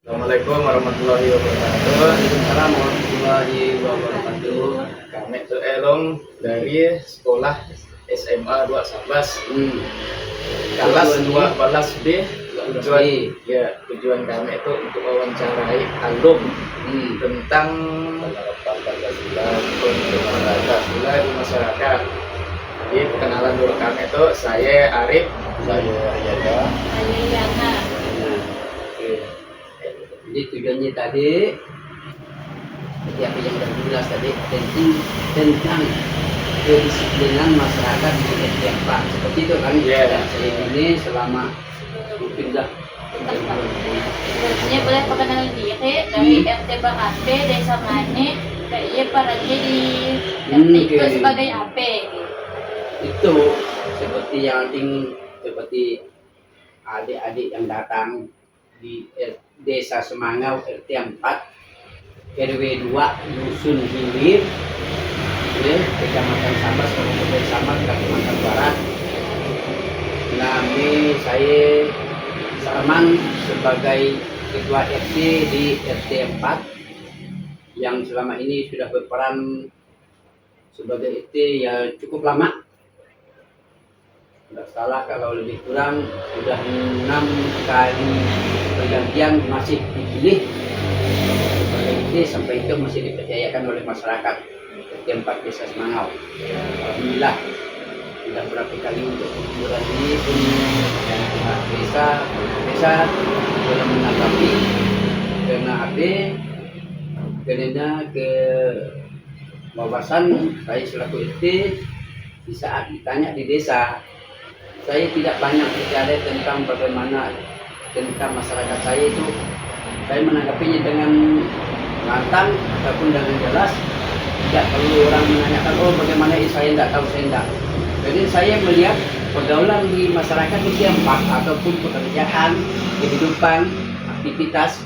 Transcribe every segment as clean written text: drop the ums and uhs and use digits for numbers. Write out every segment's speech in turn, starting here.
Assalamualaikum warahmatullahi wabarakatuh. Waalaikumsalam warahmatullahi wabarakatuh. Kami itu Elong dari sekolah SMA 211 kelas 12B. Tujuan kami itu untuk wawancarai alum tentang penerapan Pancasila di masyarakat. Jadi perkenalan dulu kami itu, saya Arif, saya Aryaga. Saya Yana. Jadi tujuannya tadi seperti apa yang sudah jelas tadi tentang kedisiplinan masyarakat di setiap Pak. Seperti itu kan? Saya ini selama mungkin dah Sebenarnya boleh perkenalan diri dari RT Bang Desa Mane. Kayaknya perannya di RT itu sebagai AP. Itu seperti yang seperti adik-adik yang datang di Desa Semangau RT 4 RW 2 Dusun Hilir, Kecamatan Sambas, Kabupaten Sambas, Kalimantan Barat. Nami saya Sarman sebagai Ketua RT di RT 4 yang selama ini sudah berperan sebagai RT ya cukup lama. Tidak salah kalau lebih kurang sudah 6 kali pergantian masih dipilih sebagai RT sampai itu masih dipercayakan oleh masyarakat RT 4 Desa Semangau. Alhamdulillah sudah berapa kali untuk liburan ini pun yang pihak desa dalam menanggapi karena ke wawasan saya selaku RT di saat ditanya di desa. Saya tidak banyak bicara tentang bagaimana tentang masyarakat saya itu. Saya menanggapinya dengan lantang ataupun dengan jelas. Tidak perlu orang menanyakan, oh bagaimana ini saya tidak tahu, saya tidak. Jadi saya melihat pergaulan di masyarakat itu yang ataupun pekerjaan, kehidupan, aktivitas,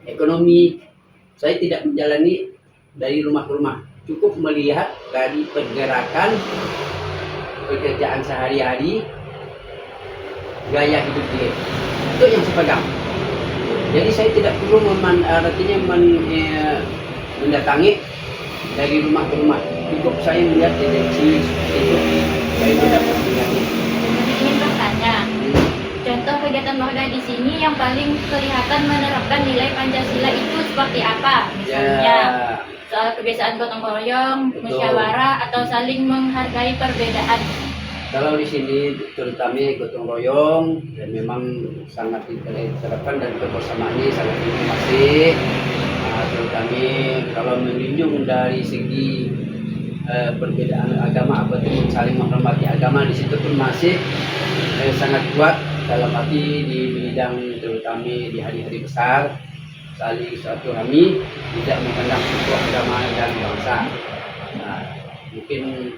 ekonomi. Saya tidak menjalani dari rumah ke rumah. Cukup melihat dari pergerakan pekerjaan sehari-hari, gaya hidup dia. Itu yang saya pegang. Jadi saya tidak perlu mendatangi dari rumah ke rumah. Cukup saya melihat tendensi itu, saya tidak mendatangi. Ingin bertanya, contoh kegiatan warga di sini yang paling kelihatan menerapkan nilai Pancasila itu seperti apa? Misalnya soal kebiasaan gotong royong, musyawarah, atau saling menghargai perbedaan. Kalau di sini terutama gotong royong dan memang sangat diterapkan dan kebersamaan ini sangat tinggi masih, terutama kalau menunjung dari segi perbedaan agama ataupun saling menghormati agama, di situ pun masih sangat kuat dalam arti di bidang terutama di hari-hari besar saling silaturahmi, tidak memandang suku, agama dan bangsa. Nah, mungkin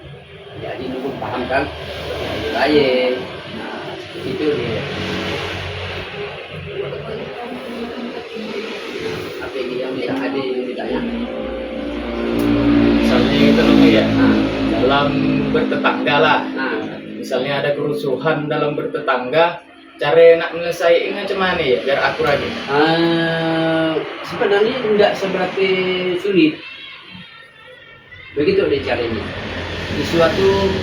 jadi nunggu paham kan seperti hari raya. Nah, seperti itu dia. Apa yang ada yang ditanya? Misalnya itu ya, dalam bertetangga lah. Misalnya ada kerusuhan dalam bertetangga, cara nak menyelesaikannya macam mana ya biar akur aja? Sebenarnya tidak seberapa sulit. Begitu dia caranya. Di suatu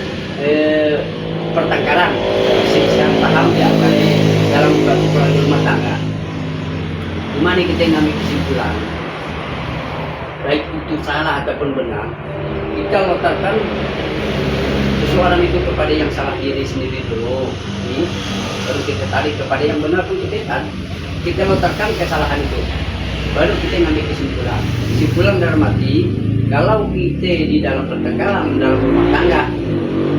pertengkaran, yang paham di antara dalam peraturan rumah tangga, di mana kita ngambil kesimpulan, baik itu salah ataupun benar, kita letakkan seseorang itu kepada yang salah diri sendiri dulu, baru kita tarik kepada yang benar pun kita letakkan kesalahan itu, baru kita ngambil kesimpulan. Kesimpulan dalam arti kalau kita di dalam pertengkaran dalam rumah tangga,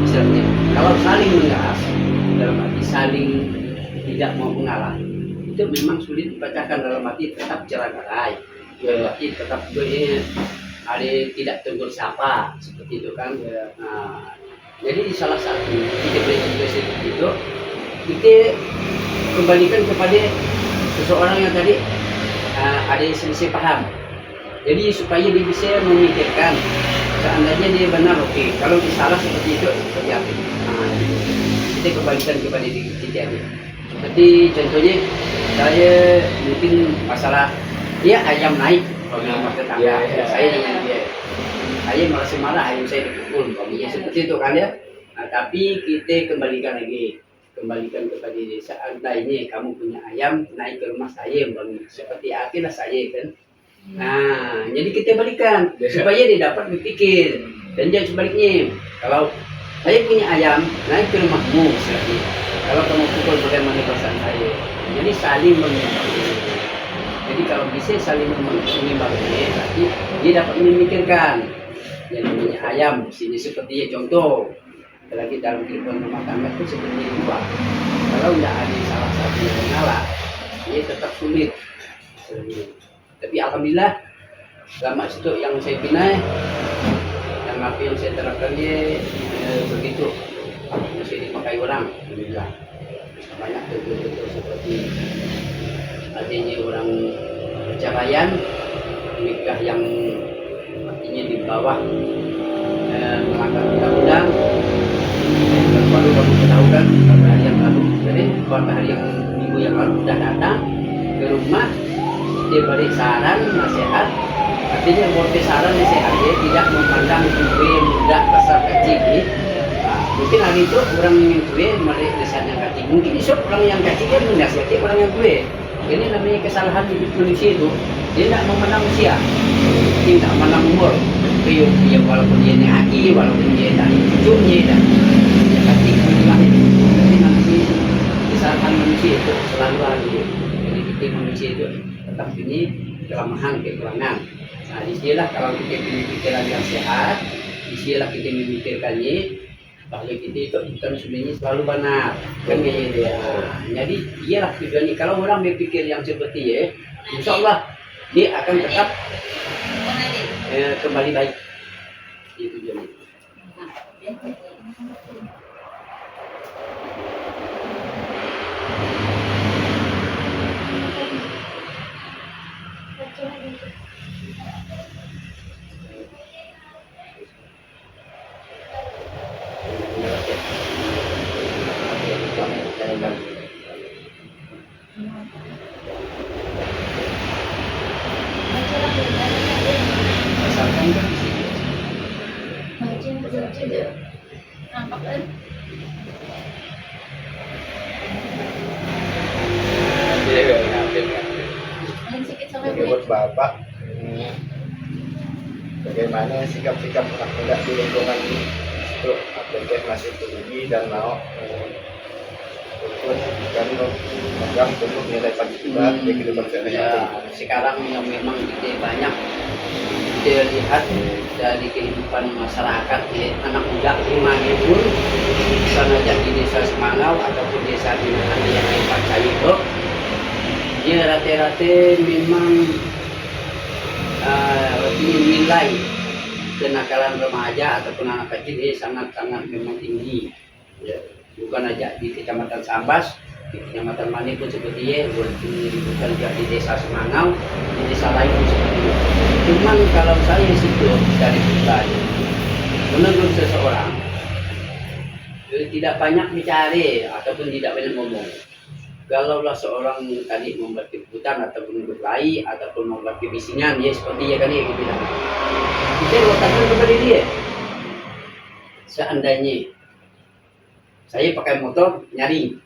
misalnya kalau saling mengeras dalam arti saling tidak mau mengalah, itu memang sulit dibacakan dalam arti tetap cerai, dalam arti tetap ada tidak tegur siapa seperti itu kan. Nah, jadi di salah satu kita belajar seperti itu, kita kembalikan kepada seseorang yang tadi ada selisih paham. Jadi supaya dia bisa memikirkan seandainya dia benar, oke. Kalau dia salah seperti itu seperti apa? Kita kembalikan kepada diri kita. Seperti contohnya saya mungkin masalah dia ayam naik kalau rumah tetangga, saya dengan dia. Saya merasa marah, ayam saya dipukul, seperti itu kan ya. Nah, tapi kita kembalikan kepada diri. Seandainya kamu punya ayam naik ke rumah saya, seperti akhirnya saya kan. Nah, jadi kita balikan supaya dia dapat berpikir. Dan jangan sebaliknya, kalau saya punya ayam naik ke rumahmu, misalnya, kalau kamu pukul bagaimana perasaan saya. Jadi saling mengimbangi. Jadi kalau bisa saling mengimbangi, berarti dia dapat memikirkan. Yang namanya ayam, sini seperti contoh, lagi dalam kehidupan rumah tangga itu seperti dua. Kalau tidak ada salah satu yang mengalah, dia tetap sulit. Tapi alhamdulillah, selama itu yang saya pinai, yang apa yang saya terapkan dia begitu, masih dipakai orang, alhamdulillah. Banyak betul-betul seperti adanya orang perceraian, nikah yang artinya di bawah melanggar undang-undang. Baru ketahuan beberapa hari yang lalu, jadi beberapa hari yang minggu yang lalu sudah datang ke rumah, dia beri saran nasihat. Artinya beri saran nasihat, dia tidak memandang gue muda besar kecil ini. Mungkin hari itu orang yang gue beri nasihat yang kecil, mungkin esok orang yang kecil kan menasihati orang yang gue. Ini namanya kesalahan hidup manusia itu, dia tidak memandang usia, dia tidak memandang umur. Dia walaupun dia aki, walaupun dia dari cucunya dan dia kecil menilai. Tapi nanti kesalahan manusia itu selalu ada. Jadi kita manusia itu tetap ini kelemahan, kekurangan. Nah, disinilah kalau kita punya pikiran yang sehat, disinilah kita memikirkannya bahwa kita itu bukan sebenarnya selalu benar, kan dia. Jadi iyalah tujuannya. Kalau orang berpikir yang seperti ya, insya Allah dia akan tetap kembali baik. Itu tujuannya. Asalkan kan di sini. Nampak kan? Main sedikit sama Jadi gue. buat bapak, bagaimana sikap-sikap anak muda di lingkungan itu apakah masih tinggi dan mau dan memegang untuk nilai positif di kehidupan sehari-hari. Ya, sekarang yang memang kita banyak kita lihat dari kehidupan masyarakat ya, anak muda dimana pun bukan aja di desa Semangau ataupun desa di mana yang tempat saya itu, dia rata-rata memang nilai kenakalan remaja ataupun anak kecil ini sangat-sangat memang tinggi. Ya, bukan aja di kecamatan Sambas, di kecamatan mana pun seperti ya, bukan juga di desa Semangau, di desa lain pun seperti itu. Cuman kalau saya situ dari pribadi, menurut seseorang tidak banyak bicara ataupun tidak banyak ngomong. Kalaulah seorang tadi membuat keputusan ataupun berkelahi ataupun membuat kebisingan, ya seperti ya kan ya gitu bilang. Kita letakkan kepada dia. Seandainya saya pakai motor nyari,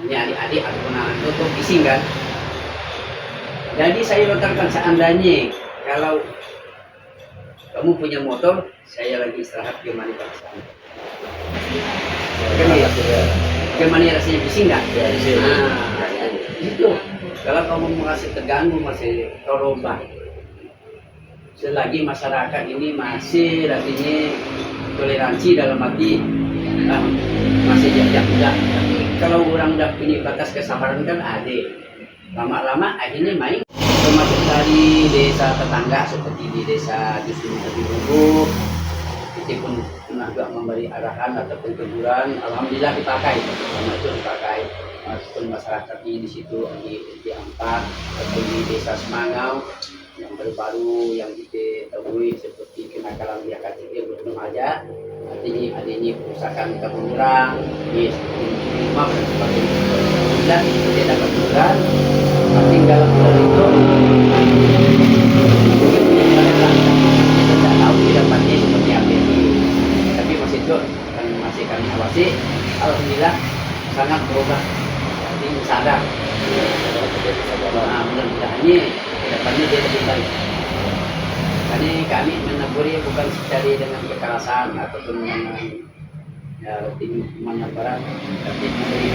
ini adik-adik ataupun anak itu bising kan. Jadi saya letakkan seandainya kalau kamu punya motor, saya lagi istirahat gimana Pak? Gimana rasanya bising nggak? Nah, itu. Kalau kamu masih terganggu, masih terubah, selagi masyarakat ini masih artinya toleransi dalam arti masih jajak-jajak. Tapi kalau orang udah punya batas kesabaran kan ada. Lama-lama akhirnya main. Termasuk dari desa tetangga seperti di desa Dusun Bubuk, kita pun pernah juga memberi arahan ataupun teguran. Alhamdulillah dipakai, sama itu dipakai. Ataupun masyarakat di situ di Ampat ataupun di desa Semangau yang baru-baru yang kita temui seperti kenakalan dia kecil belum aja. artinya adanya perusahaan kebun orang, yes, rumah dan sebagainya. Dan dia dapat bulan, tapi dalam bulan itu kita tidak tahu dapatnya seperti apa ini. Tapi masih itu kan masih kami awasi, alhamdulillah sangat berubah. Jadi sadar. Nah, mudah-mudahannya kedepannya dia lebih baik. Karena kami menegurnya bukan secara dengan kekerasan ataupun dengan hukuman yang berat, tapi memberi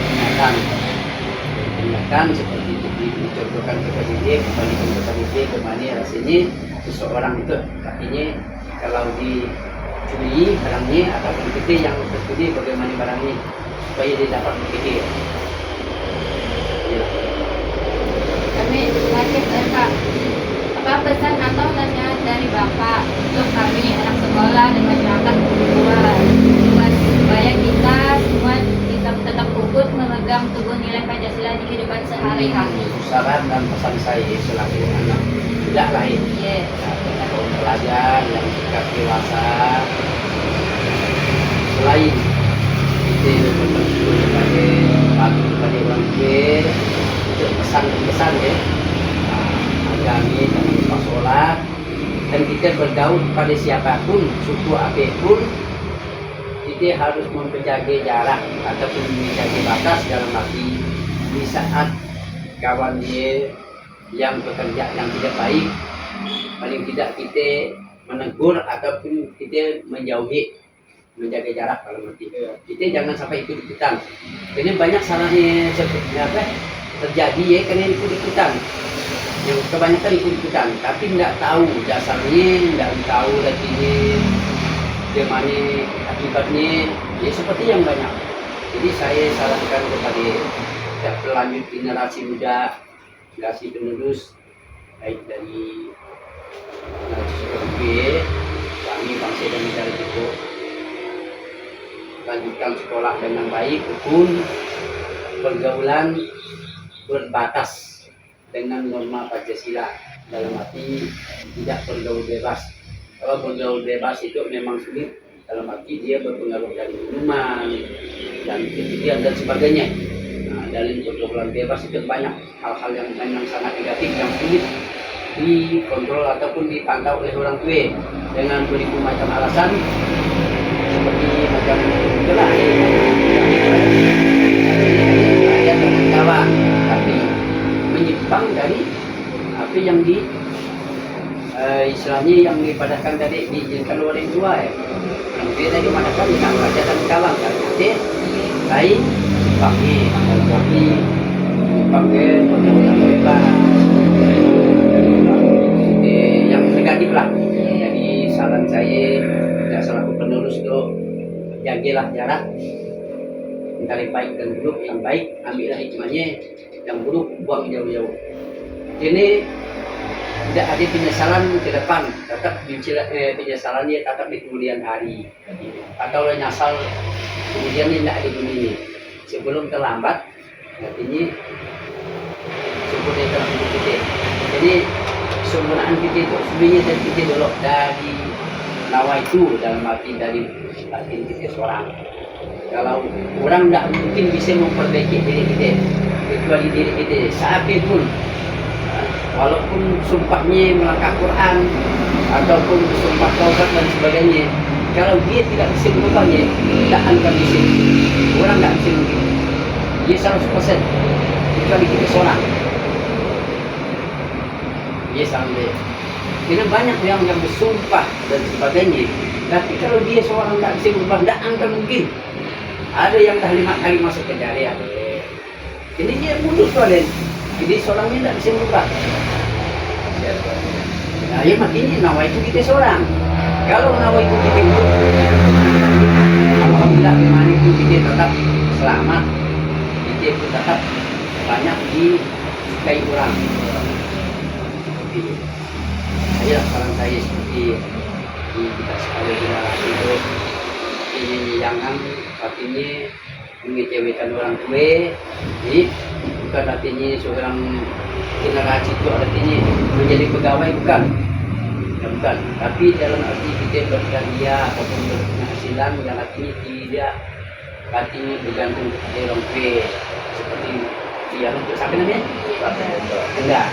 peringatan seperti itu dicontohkan kepada dia, kembalikan kepada dia kemana rasanya seseorang itu artinya kalau dicuri barangnya ataupun kita yang tercuri bagaimana barangnya supaya dia dapat berpikir. Ya. Kami lanjut Kak. Apa pesan atau nasihat dari Bapak untuk kami anak sekolah dan masyarakat luas supaya kita semua bisa tetap kukuh memegang teguh nilai Pancasila di kehidupan sehari-hari. Saran dan pesan saya selaku anak tidak lain, kaum pelajar yang sikap dewasa, selain kita berbentuk sebagai patuh kepada orang tua, itu pesan-pesan ya. Kami dan lupa sholat, dan kita bergaul pada siapapun, suku apapun, kita harus menjaga jarak ataupun menjaga batas dalam arti di saat kawan dia yang bekerja yang tidak baik, paling tidak kita menegur ataupun kita menjauhi, menjaga jarak dalam arti kita jangan sampai ikut-ikutan. Ini banyak salahnya seperti apa terjadi ya karena ikut-ikutan. Yang kebanyakan ikut-ikutan, tapi tidak tahu dasarnya, tidak tahu artinya, bagaimana akibatnya, ya seperti yang banyak. Jadi saya sarankan kepada pelanjut generasi muda, generasi penerus, baik dari seperti kami bangsa dan negara itu, lanjutkan sekolah dengan baik, pun pergaulan berbatas dengan norma Pancasila dalam arti tidak bergaul bebas. Kalau bergaul bebas itu memang sulit dalam arti dia berpengaruh dari minuman dan kemudian dan sebagainya. Nah, dari pergaulan bebas itu banyak hal-hal yang memang sangat negatif yang sulit dikontrol ataupun dipantau oleh orang tua dengan beribu macam alasan seperti macam itulah ada kawan tapi menyimpang dari apa yang di istilahnya yang dipadatkan tadi diizinkan oleh tua ya. Yang dia tadi mengatakan tidak baca dan kalang kan nanti lain pakai tapi pakai pergaulan bebas yang negatif lah. Jadi saran saya tidak selaku penerus itu jagalah jarak antara baik dan buruk. Yang baik ambillah hikmahnya, yang buruk buang jauh-jauh. Ini tidak ada penyesalan ke depan, tetap penyesalannya tetap di kemudian hari. Atau nyasal kemudian tidak ada dunia. Sebelum terlambat, artinya sebelum terlambat kita. Jadi sempurnaan kita itu sebenarnya dari kita dulu dari nawa itu dalam arti dari batin kita seorang. Kalau orang tidak mungkin bisa memperbaiki diri kita kecuali diri kita siapa pun, walaupun sumpahnya melangkah Quran ataupun sumpah taubat dan sebagainya, kalau dia tidak bisa berubahnya tidak akan bisa. Orang tidak bisa mungkin dia 100% kecuali kita seorang. Dia sampai karena banyak yang bersumpah dan sebagainya, tapi kalau dia seorang tidak bisa berubah tidak akan mungkin. Ada yang dah 5 kali masuk penjara. Ini dia mundur soalnya. Jadi seorangnya tidak bisa berubah. Nah, ya makanya nawa itu kita seorang. Kalau nawa itu kita alhamdulillah gimana itu kita tetap selamat. Kita itu tetap banyak disukai orang. Seperti itu. Saya saran saya seperti di kita sekali itu ini jangan artinya mengecewakan orang tua, jadi bukan artinya seorang generasi itu artinya menjadi pegawai bukan. Ya, bukan. Tapi dalam arti kita berkarya ataupun berpenghasilan yang artinya tidak artinya bergantung kepada orang tua seperti yang untuk siapa namanya? Enggak.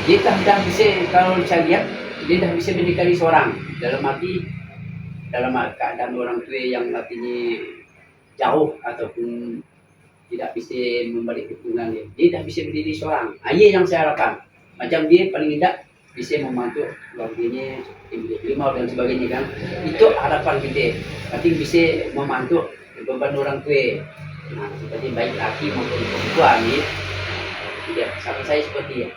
Dia dah bisa, kalau saya lihat dia dah bisa berdikari seorang dalam arti dalam keadaan orang tua yang artinya jauh ataupun tidak bisa memberi dukungan dia dah bisa berdiri seorang. Ayah yang saya harapkan macam dia paling tidak bisa membantu keluarganya limau dan sebagainya kan, itu harapan kita nanti bisa membantu beban orang tua. Nah, seperti baik laki maupun perempuan ya. Tidak, sampai saya seperti ya.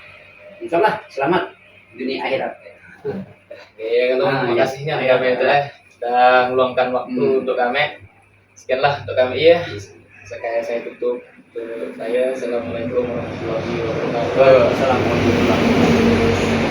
Insyaallah selamat dunia akhirat. Oke, kalau Nah, makasihnya ya. kami itu sudah meluangkan waktu untuk kami. Sekianlah untuk kami ya. Sekarang saya tutup. Untuk saya, assalamualaikum warahmatullahi wabarakatuh. Assalamualaikum warahmatullahi wabarakatuh.